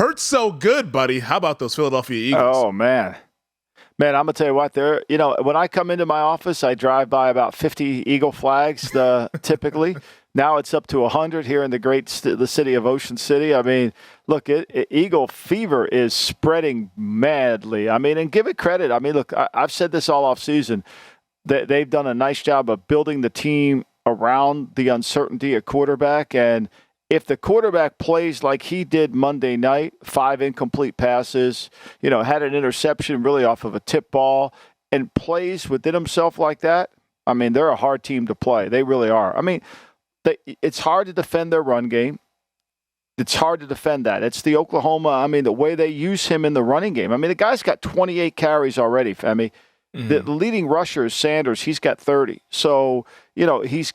Hurts so good, buddy. How about those Philadelphia Eagles? Oh, man. Man, I'm going to tell you what, when I come into my office, I drive by about 50 Eagle flags typically. Now it's up to 100 here in the city of Ocean City. I mean, look, Eagle fever is spreading madly. I mean, and give it credit. I mean, look, I've said this all offseason. They've done a nice job of building the team around the uncertainty at quarterback. And if the quarterback plays like he did Monday night, 5 incomplete passes, had an interception really off of a tip ball, and plays within himself like that, I mean, they're a hard team to play. They really are. I mean, it's hard to defend their run game. It's hard to defend that. It's the Oklahoma, I mean, the way they use him in the running game. I mean, the guy's got 28 carries already, Femi. Mm-hmm. The leading rusher is Sanders. He's got 30. So, he's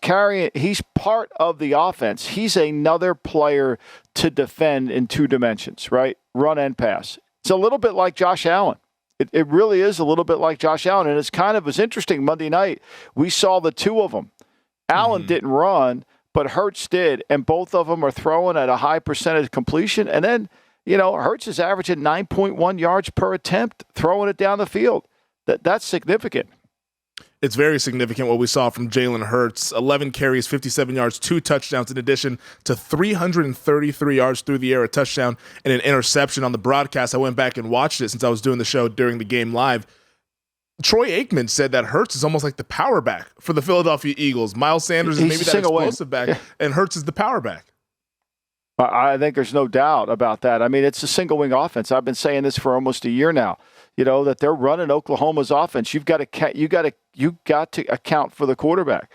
part of the offense. He's another player to defend in 2 dimensions, right? Run and pass. It's a little bit like Josh Allen. It really is a little bit like Josh Allen. And it was interesting Monday night. We saw the 2 of them. Allen didn't run, but Hurts did. And both of them are throwing at a high percentage completion. And then, Hurts is averaging 9.1 yards per attempt throwing it down the field. That's significant. It's very significant what we saw from Jalen Hurts. 11 carries, 57 yards, 2 touchdowns in addition to 333 yards through the air, a touchdown and an interception. On the broadcast, I went back and watched it since I was doing the show during the game live. Troy Aikman said that Hurts is almost like the power back for the Philadelphia Eagles. Miles Sanders is maybe that explosive back, and Hurts is the power back. I think there's no doubt about that. I mean, it's a single wing offense. I've been saying this for almost a year now. That they're running Oklahoma's offense. You got to account for the quarterback.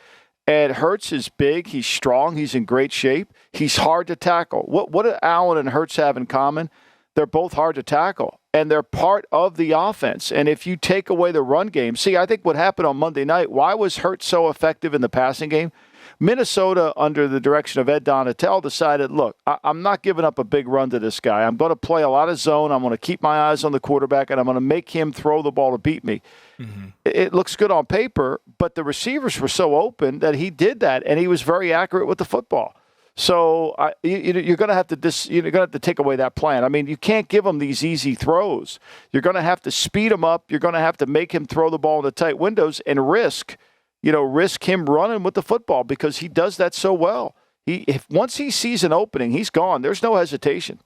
And Hurts is big. He's strong. He's in great shape. He's hard to tackle. What do Allen and Hurts have in common? They're both hard to tackle, and they're part of the offense. And if you take away the run game, I think what happened on Monday night, why was Hurts so effective in the passing game? Minnesota, under the direction of Ed Donatel, decided, look, I'm not giving up a big run to this guy. I'm going to play a lot of zone. I'm going to keep my eyes on the quarterback, and I'm going to make him throw the ball to beat me. Mm-hmm. It looks good on paper, but the receivers were so open that he did that, and he was very accurate with the football. So you're going to have to take away that plan. I mean, you can't give him these easy throws. You're going to have to speed him up. You're going to have to make him throw the ball in the tight windows and risk him running with the football, because he does that so well. Once he sees an opening, he's gone. There's no hesitation.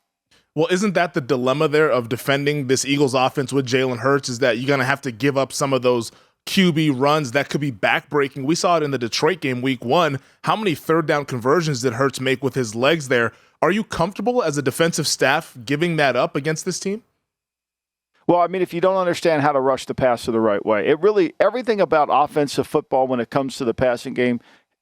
Well, isn't that the dilemma there of defending this Eagles offense with Jalen Hurts, is that you're going to have to give up some of those QB runs that could be backbreaking? We saw it in the Detroit game week 1. How many third down conversions did Hurts make with his legs there? Are you comfortable as a defensive staff giving that up against this team? Well, I mean, if you don't understand how to rush the passer the right way, everything about offensive football when it comes to the passing game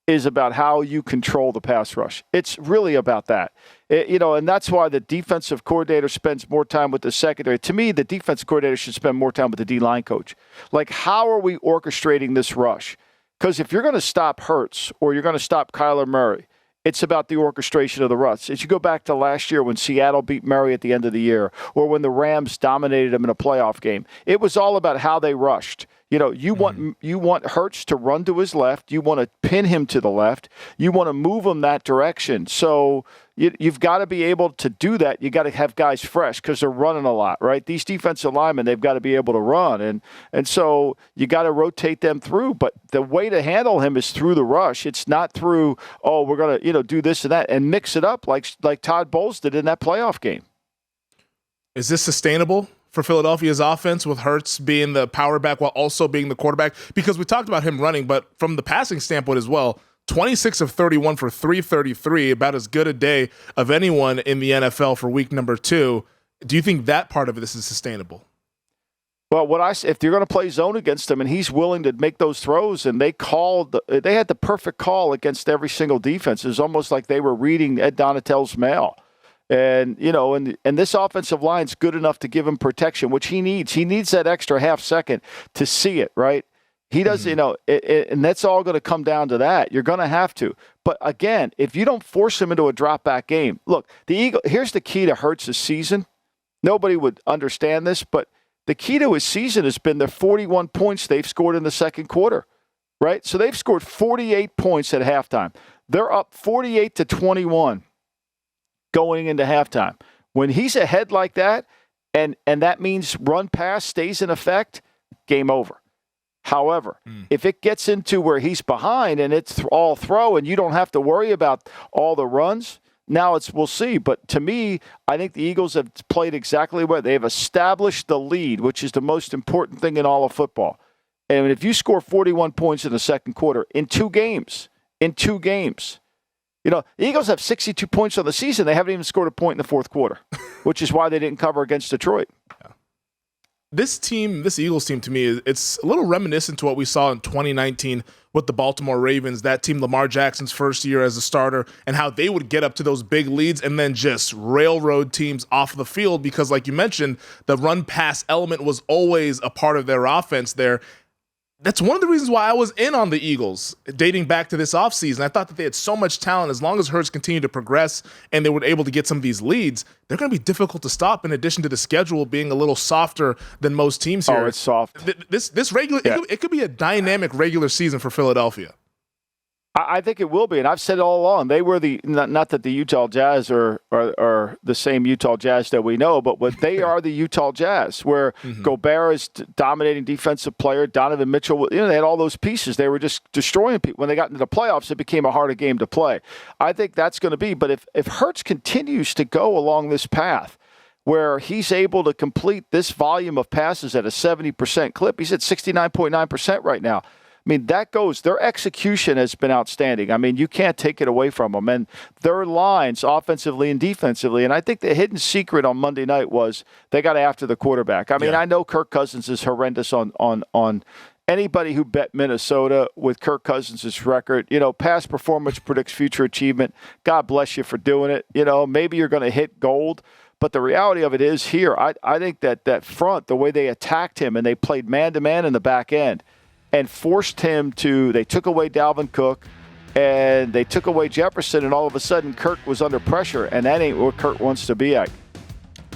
is about how you control the pass rush. It's really about that. And that's why the defensive coordinator spends more time with the secondary. To me, the defensive coordinator should spend more time with the D-line coach. Like, how are we orchestrating this rush? Because if you're going to stop Hurts or you're going to stop Kyler Murray, it's about the orchestration of the rush. As you go back to last year when Seattle beat Murray at the end of the year, or when the Rams dominated them in a playoff game, it was all about how they rushed. You want Hurts to run to his left. You want to pin him to the left. You want to move him that direction. So you've got to be able to do that. You got to have guys fresh because they're running a lot, right? These defensive linemen, they've got to be able to run, and so you got to rotate them through. But the way to handle him is through the rush. It's not through, we're gonna do this and that and mix it up like Todd Bowles did in that playoff game. Is this sustainable for Philadelphia's offense, with Hurts being the power back while also being the quarterback? Because we talked about him running, but from the passing standpoint as well, 26 of 31 for 333, about as good a day of anyone in the NFL for week number 2. Do you think that part of this is sustainable? Well, if you're going to play zone against him and he's willing to make those throws, and they had the perfect call against every single defense. It was almost like they were reading Ed Donatel's mail. And, and this offensive line's good enough to give him protection, which he needs. He needs that extra half second to see it, right? He does, and that's all going to come down to that. You're going to have to. But again, if you don't force him into a drop back game, look, here's the key to Hurts' season. Nobody would understand this, but the key to his season has been the 41 points they've scored in the second quarter, right? So they've scored 48 points at halftime. They're up 48-21 going into halftime. When he's ahead like that, and that means run pass stays in effect, game over. However, if it gets into where he's behind and it's all throw and you don't have to worry about all the runs, now we'll see. But to me, I think the Eagles have played exactly what they've established the lead, which is the most important thing in all of football. And if you score 41 points in the second quarter in two games, the Eagles have 62 points on the season. They haven't even scored a point in the fourth quarter, which is why they didn't cover against Detroit. This Eagles team, to me, it's a little reminiscent to what we saw in 2019 with the Baltimore Ravens, that team, Lamar Jackson's first year as a starter, and how they would get up to those big leads and then just railroad teams off the field because, like you mentioned, the run-pass element was always a part of their offense there. That's one of the reasons why I was in on the Eagles dating back to this offseason. I thought that they had so much talent. As long as Hurts continued to progress and they were able to get some of these leads, they're going to be difficult to stop in addition to the schedule being a little softer than most teams here. Oh, it's soft. It could be a dynamic regular season for Philadelphia. I think it will be, and I've said it all along. They were not that the Utah Jazz are the same Utah Jazz that we know, but they are the Utah Jazz, where Gobert is dominating defensive player, Donovan Mitchell. They had all those pieces. They were just destroying people. When they got into the playoffs, it became a harder game to play. I think that's going to be. But if Hurts continues to go along this path, where he's able to complete this volume of passes at a 70% clip, he's at 69.9% right now. I mean, their execution has been outstanding. I mean, you can't take it away from them. And their lines, offensively and defensively, and I think the hidden secret on Monday night was they got after the quarterback. I mean, I know Kirk Cousins is horrendous on anybody who bet Minnesota with Kirk Cousins' record. Past performance predicts future achievement. God bless you for doing it. Maybe you're going to hit gold. But the reality of it is here, I think that front, the way they attacked him and they played man-to-man in the back end, and forced him they took away Dalvin Cook, and they took away Jefferson, and all of a sudden Kirk was under pressure, and that ain't what Kirk wants to be at.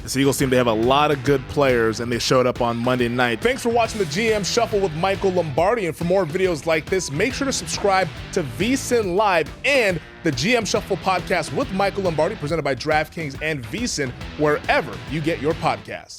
This Eagles team, they have a lot of good players, and they showed up on Monday night. Thanks for watching the GM Shuffle with Michael Lombardi, and for more videos like this, make sure to subscribe to VSiN Live and the GM Shuffle podcast with Michael Lombardi, presented by DraftKings and VSiN, wherever you get your podcasts.